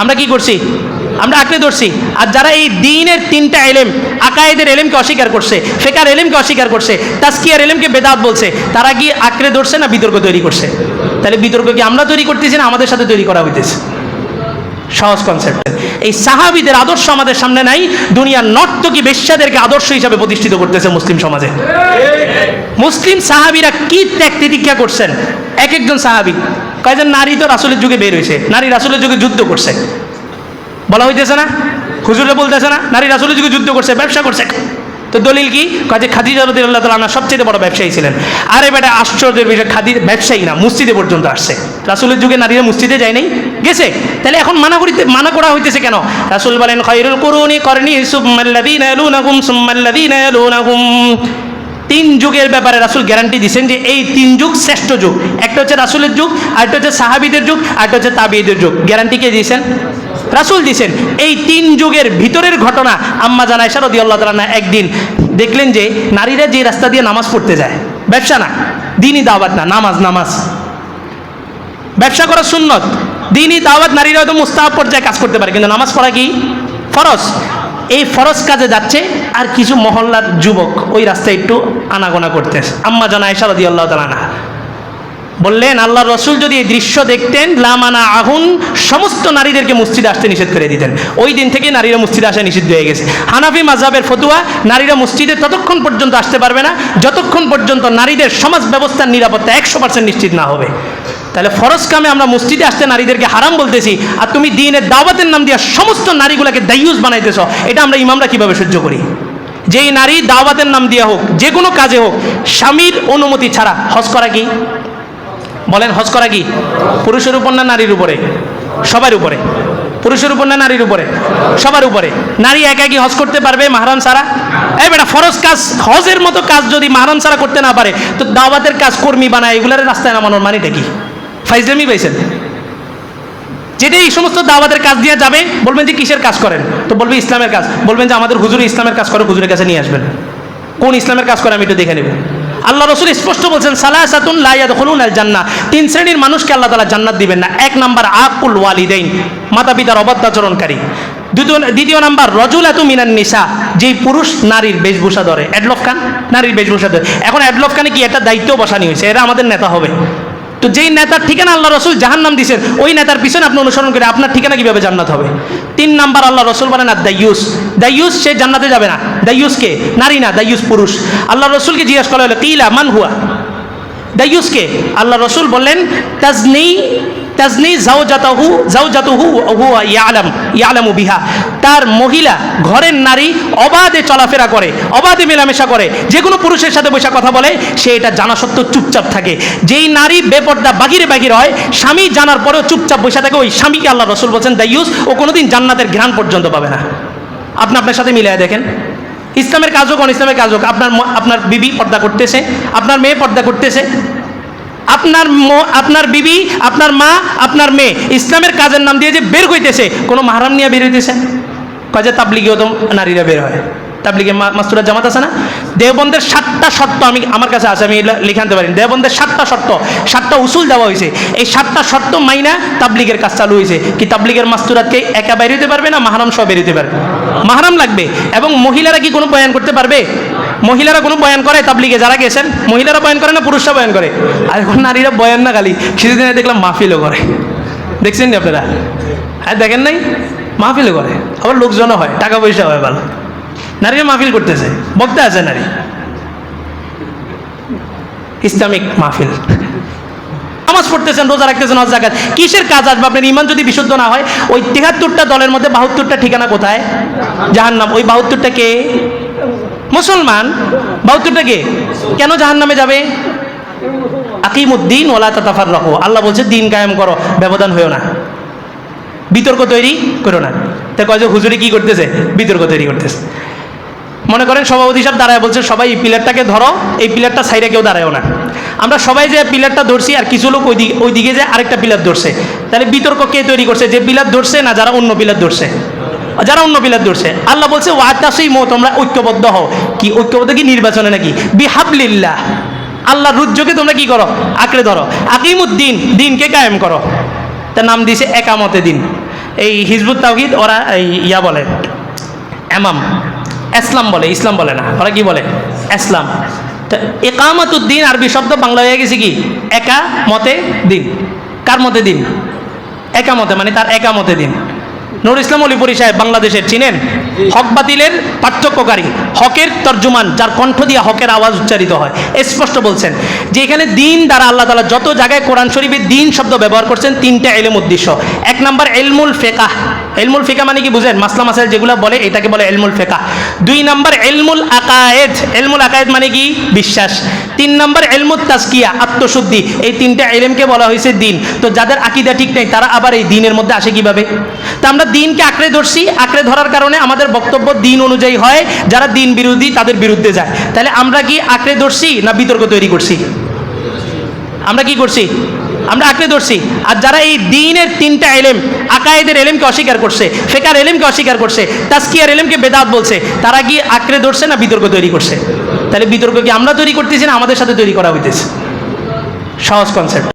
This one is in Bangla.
আমরা কি করছি? আমরা আঁকড়ে ধরছি। আর যারা এই দ্বীনের তিনটা এলেম, আকায়েদের এলেমকে অস্বীকার করছে, ফিকহের এলেমকে অস্বীকার করছে, তাজকিয়ার এলেমকে বেদাত বলছে, তারা কি আঁকড়ে ধরছে না বিতর্ক তৈরি করছে? তাহলে বিতর্ক কি আমরা তৈরি করতেছি না আমাদের সাথে তৈরি করা হইতেছে? সহজ কনসেপ্ট। এই সাহাবীদের আদর্শ আমাদের সামনে নাই, দুনিয়ার নর্তকী বেশ্যাদেরকে আদর্শ হিসাবে প্রতিষ্ঠিত করতেছে মুসলিম সমাজে। মুসলিম সাহাবীরা কি ত্যাগ তিতিক্ষা করছেন! এক একজন সাহাবী কয়েকজন নারী তো রাসূলের যুগে বের হয়েছে, নারী রাসূলের যুগে যুদ্ধ করছে, বলা হইতেছে না? হুজুরে বলতেছে না নারী রাসূলের যুগে যুদ্ধ করছে, ব্যবসা করছে। তো দলিল কি? কাজে খাদিজা রাদিয়াল্লাহু তাআলা আনহা সবচেয়ে বড় ব্যবসায়ী ছিলেন। আরে বেটা আশ্চর্যের বিষয়, খাদিজা ব্যবসায়ী না, মসজিদে পর্যন্ত আসছে। রাসূলের যুগে নারীরা মসজিদে যায় নাই, গেছে। তাহলে এখন মানা করা হইতেছে কেন? রাসূল বলেন খায়রুল কুরুনি করনি সুম্মাল্লাযীনা ইয়ালুনাহুম সুম্মাল্লাযীনা ইয়ালুনাহুম। তিন যুগের ব্যাপারে রাসূল গ্যারান্টি দিয়েছেন যে এই তিন যুগ শ্রেষ্ঠ যুগ। একটা হচ্ছে রাসূলের যুগ, আরেকটা হচ্ছে সাহাবীদের যুগ, আরেকটা হচ্ছে তাবিঈদের যুগ। গ্যারান্টি কে দিয়েছেন? রাসূল দিয়েছেন। এই তিন যুগের ভিতরের ঘটনা আম্মা জান আয়েশা রাদিয়াল্লাহু তাআলা একদিন দেখলেন যে নারীরা যে রাস্তা দিয়ে নামাজ পড়তে যায়, ব্যবসা না, দ্বীনি দাওয়াত না, নামাজ। ব্যবসা করা সুন্নত, দ্বীনি দাওয়াত নারীরা হয়তো মুস্তাহাব পর্যায়ে কাজ করতে পারে, কিন্তু নামাজ পড়া কি ফরজ। এই ফরজ কাজে যাচ্ছে, আর কিছু মহল্লার যুবক ওই রাস্তায় একটু আনাগোনা করতেছে। আম্মা জান আয়েশা রাদিয়াল্লাহু তাআলা বললেন আল্লাহর রাসূল যদি এই দৃশ্য দেখতেন লামানা আহুন, সমস্ত নারীদেরকে মসজিদে আসতে নিষেধ করে দিতেন। ওই দিন থেকে নারীরা মসজিদে আসা নিষিদ্ধ হয়ে গেছে। হানাফি মাযহাবের ফতোয়া, নারীরা মসজিদে ততক্ষণ পর্যন্ত আসতে পারবে না যতক্ষণ পর্যন্ত নারীদের সমাজ ব্যবস্থার নিরাপত্তা 100% নিশ্চিত না হবে। তাহলে ফরজ কামে আমরা মসজিদে আসতে নারীদেরকে হারাম বলতেছি, আর তুমি দ্বীনের দাওয়াতের নাম দিয়ে সমস্ত নারীগুলোকে দায়ুস বানাইতেছ। এটা আমরা ইমামরা কিভাবে সহ্য করি? যেই নারী দাওয়াতের নাম দিয়ে হোক, যে কোনো কাজে হোক, স্বামীর অনুমতি ছাড়া হজ করা কি? বলেন, হজ করা কি পুরুষের উপর না নারীর উপরে? সবার উপরে। পুরুষের উপর না নারীর উপরে? সবার উপরে। নারী একা কি হজ করতে পারবে মাহরাম ছাড়া? এই বেটা, ফরজ কাজ হজের মতো কাজ যদি মাহরাম ছাড়া করতে না পারে, তো দাওয়াতের কাজ কর্মী বানায় এগুলার রাস্তায় নামানোর মানেটা কি? ফাইজলামি পাইছেন? যেটা এই সমস্ত দাওয়াতের কাজ দিয়ে যাবে, বলবেন যে কিসের কাজ করেন? তো বলবে ইসলামের কাজ। বলবেন যে আমাদের হুজুর ইসলামের কাজ করে, হুজুরের কাছে নিয়ে আসবেন। কোন ইসলামের কাজ করে আমি একটু দেখে নেব। আল্লাহ রাসূল স্পষ্ট বলছেন সালাসাতুন লা ইয়াদখুলুনাল জান্নাহ, তিন শ্রেণীর মানুষকে আল্লাহ তাআলা জান্নাত দিবেন না। এক নাম্বার আকুল ওয়ালিদাইন, মাতা পিতার অবাধ্যাচরণকারী। দ্বিতীয় নাম্বার রজুলাতু মিনান নিসা, যেই পুরুষ নারীর বেশভূষা ধরে। অ্যাডলফ খান নারীর বেশভূষা ধরে। এখন অ্যাডলফ খানে কি একটা দায়িত্ব বসানি হয়েছে, এরা আমাদের নেতা হবে। তো যেই নেতার ঠিকানা আল্লাহ রাসূল জাহান্নাম দিয়েছেন, ওই নেতার পিছনে আপনি অনুসরণ করে আপনার ঠিকানা কিভাবে জান্নাত হবে? তিন নাম্বার আল্লাহ রাসূল বলেন আর দায়ুস, দায়ুস সে জান্নাতে যাবে না। দায়ুস কে? নারী না, দায়ুস পুরুষ। আল্লাহ রাসূলকে জিজ্ঞাসা করা হলো কিলা মান হুয়া, দায়ুস কে? আল্লাহ রাসূল বললেন তাজনি জাওজাতুহু হুয়া ইয়ালামু বিহা, তার মহিলা ঘরের নারী অবাধে চলাফেরা করে, অবাধে মেলামেশা করে, যে কোনো পুরুষের সাথে বসে কথা বলে, সে এটা জানা সত্ত্বেও চুপচাপ থাকে। যেই নারী বেপর্দা বাহিরে হয়, স্বামী জানার পরেও চুপচাপ বসে থাকে, ওই স্বামীকে আল্লাহ রাসূল বলছেন দায়ুস, ও কোনোদিন জান্নাতের ঘ্রাণ পর্যন্ত পাবে না। আপনি আপনার সাথে মিলিয়ে দেখেন, ইসলামের কাজ হোক অনিসলামের কাজ হোক, আপনার বিবি পর্দা করতেছে, আপনার মেয়ে পর্দা করতেছে, আপনার বিবি, আপনার মা, আপনার মেয়ে ইসলামের কাজের নাম দিয়ে যে বের হইতেছে, কোনো মাহরাম নিয়ে বের হইতেছে? কাজে তাবলিগেও তো নারীরা বের হয়। তাবলিগে মাস্তুরা জামাত আছে না? দেওবন্দের 7টা শর্ত আমার কাছে আছে, আমি লিখে আনতে পারি। দেওবন্দের 7টা শর্ত, 7টা উসুল দেওয়া হয়েছে। এই 7টা শর্ত মাইনা তাবলিগের কাজ চালু হয়েছে। কি তাবলিগের মাস্তুরাতকে একা বের হইতে পারবে না, মাহরাম সহ বের হইতে পারবে? মাহরাম লাগবে। এবং মহিলারা কি কোনো বয়ান করতে পারবে? মহিলারা কোনো বয়ান করে? তাবলিগে যারা গেছেন মহিলারা বয়ান করে না পুরুষরা বয়ান করে? আর এখন নারীরা বয়ান না, খালি কিছুদিন দেখলাম মাহফিলও করে। দেখছেন আপনারা? হ্যাঁ, দেখেন নাই? মাহফিলও করে, আবার লোকজনও হয়, টাকা পয়সা হয় ভালো। নারীরা মাহফিল করতেছে, বক্তা আছে নারী, ইসলামিক মাহফিল। নামাজ পড়তেছেন, রোজা রাখতেছেন, হজ যাকাত, কিসের কাজ আসবে? আপনার ইমান যদি বিশুদ্ধ না হয়, ওই 73টা দলের মধ্যে 72টা ঠিকানা কোথায়? জাহান্নাম। ওই 72টা কে? মুসলমান। 72টা কে? কেন জাহান্নামে যাবে? আকিমুদ্দিন ওয়ালা তাতাফাররাকু, আল্লাহ বলছে দিন কায়েম করো, ব্যবধান হয়েও না, বিতর্ক তৈরি করো না। তা কয় যে হুজুরি কি করতেছে? বিতর্ক তৈরি করতেছে। মনে করেন সভাপতি সাহেব দাঁড়ায় বলছে সবাই এই পিলারটাকে ধরো, এই পিলারটা সাইডে কেউ দাঁড়ায়ও না। আমরা সবাই যে পিলারটা ধরছি, আর কিছু লোক ওই দিকে যে আরেকটা পিলার ধরছে। তাহলে বিতর্ক কে তৈরি করছে? যে পিলার ধরছে না যারা অন্য পিলার ধরছে? যারা অন্য পিলার ধরছে। আল্লাহ বলছে ওয়াতাসিমু, তোমরা ঐক্যবদ্ধ হও। কি ঐক্যবদ্ধ? কি নির্বাচনে নাকি? বিহাবলিল্লাহ, আল্লাহর রুজ্জকে তোমরা কি করো? আঁকড়ে ধরো। আকিমুদ্দিন, দিনকে কায়েম করো। তার নাম দিয়েছে একামতে দিন। এই হিজবুত তাওহীদ ওরা এই ইয়া বলে এমাম, ইসলাম বলে, ইসলাম বলে না, ওরা কি বলে? ইসলাম। তো একামতুদ্দিন আরবি শব্দ বাংলা হয়ে গেছে কি? একা মতে দিন। কার মতে দিন? একামতে, মানে তার একামতে দিন। নুর ইসলাম অলিপুরি সাহেব বাংলাদেশের, চিনেন? হক বাতিলের পার্থক্যকারী, হকের তর্জমান, যার কণ্ঠ দিয়ে হকের আওয়াজ উচ্চারিত হয়, স্পষ্ট বলছেন যে এখানে দিন দ্বারা আল্লাহ তাআলা যত জায়গায় কোরআন শরীফে দিন শব্দ ব্যবহার করছেন তিনটা এলম উদ্দেশ্য। এক নাম্বার ইলমুল ফিকাহ, ইলমুল ফিকাহ মানে কি বুঝেন? মাসলা মাসাইল যেগুলো বলে এটাকে বলে ইলমুল ফিকাহ। দুই নাম্বার ইলমুল আকায়েদ, ইলমুল আকায়েদ মানে কি? বিশ্বাস। তিন নাম্বার ইলমুত তাজকিয়া, আত্মশুদ্ধি। এই তিনটা ইলমকে বলা হয়েছে দিন। তো যাদের আকীদা ঠিক নেই তারা আবার এই দিনের মধ্যে আসে কিভাবে? তা আমরা দিনকে আঁকড়ে ধরছি, আঁকড়ে ধরার কারণে আমাদের বক্তব্য দিন অনুযায়ী হয়, যারা দিন বিরোধী তাদের বিরুদ্ধে যায়। তাহলে আমরা কি আঁকড়ে ধরছি না বিতর্ক তৈরি করছি? আমরা কি করছি? আমরা আঁকড়ে ধরছি। আর যারা এই দিনের তিনটা এলেম, আকায়েদের এলেমকে অস্বীকার করছে, ফিকহের এলেমকে অস্বীকার করছে, তাজকিয়ার এলেমকে বেদাত বলছে, তারা কি আঁকড়ে ধরছে না বিতর্ক তৈরি করছে? তাহলে বিতর্ক কি আমরা তৈরি করতেছি না আমাদের সাথে তৈরি করা হইতেছে? সহজ কনসেপ্ট।